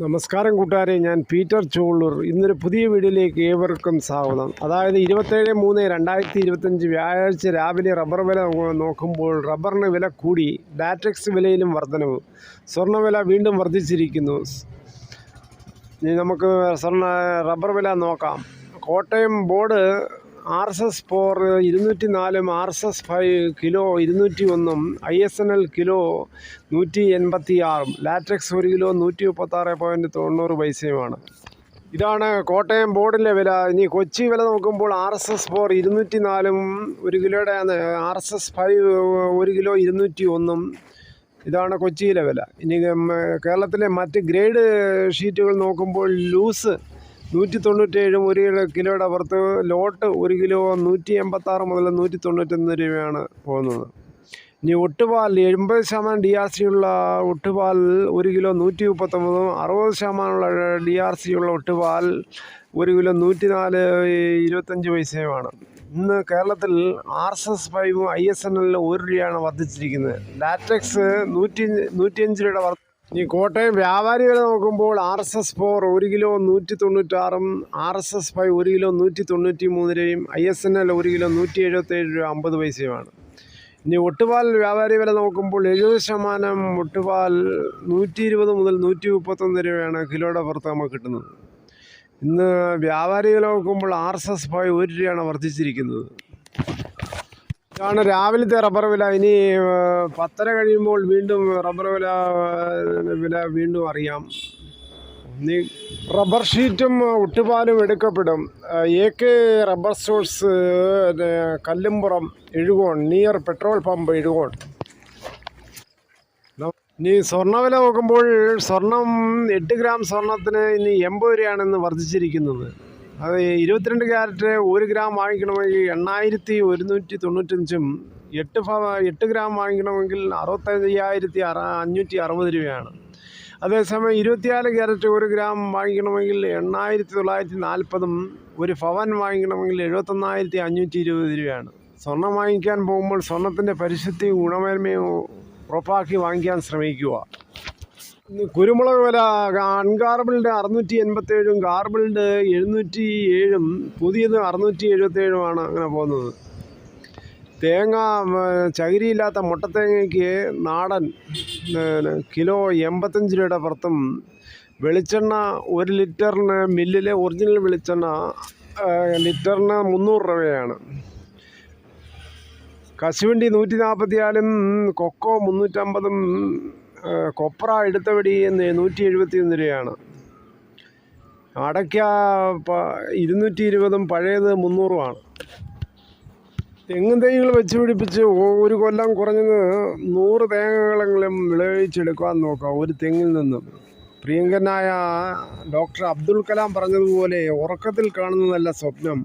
നമസ്കാരം കൂട്ടുകാരെ, ഞാൻ പീറ്റർ ചോളൂർ. ഇന്നൊരു പുതിയ വീഡിയോയിലേക്ക് ഏവർക്കും സ്വാഗതം. അതായത് 27/3/2025 വ്യാഴാഴ്ച രാവിലെ റബ്ബർ വില നോക്കുമ്പോൾ റബ്ബറിന് വില കൂടി, ലാറ്റക്സ് വിലയിലും വർധനവ്, സ്വർണ്ണവില വീണ്ടും വർദ്ധിച്ചിരിക്കുന്നു. നമുക്ക് റബ്ബർ വില നോക്കാം. Kottayam board RSS 4 204, RSS 5 kilo 201, ISNL kilo 186, latex 1 kilo 136.90 ഇതാണ് കോട്ടയം ബോർഡിലെ വില. ഇനി കൊച്ചി വില നോക്കുമ്പോൾ RSS 4 204 1 കിലോയുടെ, RSS 5 1 കിലോ 201. ഇതാണ് കൊച്ചിയിലെ വില. ഇനി കേരളത്തിലെ മറ്റ് ഗ്രേഡ് ഷീറ്റുകൾ നോക്കുമ്പോൾ ലൂസ് 197 1 കിലോയുടെ പുറത്ത്, ലോട്ട് 1 കിലോ 186 മുതൽ 191 രൂപയാണ് പോകുന്നത്. ഇനി ഒട്ടുപാൽ 80% DRC ഉള്ള ഒട്ടുപാൽ 1 കിലോ 139, 60% DRC ഉള്ള ഒട്ടുപാൽ 1 കിലോ 104.25 ഇന്ന് കേരളത്തിൽ RSS 5 ISNL 1 രൂപയാണ് വർദ്ധിച്ചിരിക്കുന്നത്. ലാറ്റക്സ് 105 രൂപയുടെ ഈ കോട്ടയം വ്യാപാരി വില നോക്കുമ്പോൾ RSS 4 1 കിലോ 196, RSS 5 1 കിലോ 193 രൂപയും, ISNL 1 കിലോ 177.50 രൂപ. ഇനി ഒട്ടുപാൽ വ്യാപാരി വില നോക്കുമ്പോൾ 70% ഒട്ടുപാൽ 120 മുതൽ 131 രൂപയാണ് കിലോയുടെ പുറത്ത് നമുക്ക് കിട്ടുന്നത്. ഇന്ന് വ്യാപാരി വില നോക്കുമ്പോൾ RSS 5 1 രൂപയാണ് വർദ്ധിച്ചിരിക്കുന്നത്. ഇതാണ് രാവിലത്തെ റബ്ബർ വില. ഇനി 10:30 കഴിയുമ്പോൾ വീണ്ടും റബ്ബർ വില വീണ്ടും അറിയാം. റബ്ബർ ഷീറ്റും ഒട്ടുപാലും എടുക്കപ്പെടും. AK rubber stores, Kallumpuram, Ezhukone, near petrol pump, Ezhukone. ഇനി സ്വർണ്ണവില നോക്കുമ്പോൾ സ്വർണം 8 ഗ്രാം സ്വർണത്തിന് ഇനി 80 രൂപയാണെന്ന് വർദ്ധിച്ചിരിക്കുന്നത്. അത് 22 ക്യാരറ്റ് 1 ഗ്രാം വാങ്ങിക്കണമെങ്കിൽ 8,195, 8 ഗ്രാം വാങ്ങിക്കണമെങ്കിൽ 65,560 രൂപയാണ്. അതേസമയം 24 ക്യാരറ്റ് 1 ഗ്രാം വാങ്ങിക്കണമെങ്കിൽ 8,940, 1 പവൻ വാങ്ങിക്കണമെങ്കിൽ 71,520 രൂപയാണ്. സ്വർണം വാങ്ങിക്കാൻ പോകുമ്പോൾ സ്വർണത്തിൻ്റെ പരിശുദ്ധിയും ഗുണമേന്മയും ഉറപ്പാക്കി വാങ്ങിക്കാൻ ശ്രമിക്കുക. കുരുമുളക് വില അൺഗാർബിൾഡ് 687, ഗാർബിൾഡ് 707, പുതിയത് 677 അങ്ങനെ പോകുന്നത്. തേങ്ങ, ചകിരിയില്ലാത്ത മുട്ടത്തേങ്ങയ്ക്ക് നാടൻ കിലോ 85 രൂപയുടെ പുറത്തും, വെളിച്ചെണ്ണ 1 ലിറ്ററിന് മില്ലിലെ ഒറിജിനൽ വെളിച്ചെണ്ണ ലിറ്ററിന് 300 രൂപയാണ്. കശുവണ്ടി 144, കൊക്കോ 350, കൊപ്ര എടുത്തപടി 171 രൂപയാണ്. അടയ്ക്ക 220, പഴയത് 300. തെങ്ങും തൈകൾ വെച്ച് പിടിപ്പിച്ച് ഒരു കൊല്ലം കുറഞ്ഞത് 100 തേങ്ങകളെങ്കിലും വിളയിച്ചെടുക്കാൻ നോക്കാം ഒരു തെങ്ങിൽ നിന്നും. പ്രിയങ്കനായ ഡോക്ടർ അബ്ദുൽ കലാം പറഞ്ഞതുപോലെ, ഉറക്കത്തിൽ കാണുന്നതല്ല സ്വപ്നം,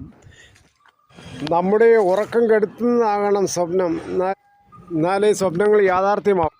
നമ്മുടെ ഉറക്കം കെടുത്തുന്നതാകണം സ്വപ്നം. എന്നാലേ സ്വപ്നങ്ങൾ യാഥാർത്ഥ്യമാവും.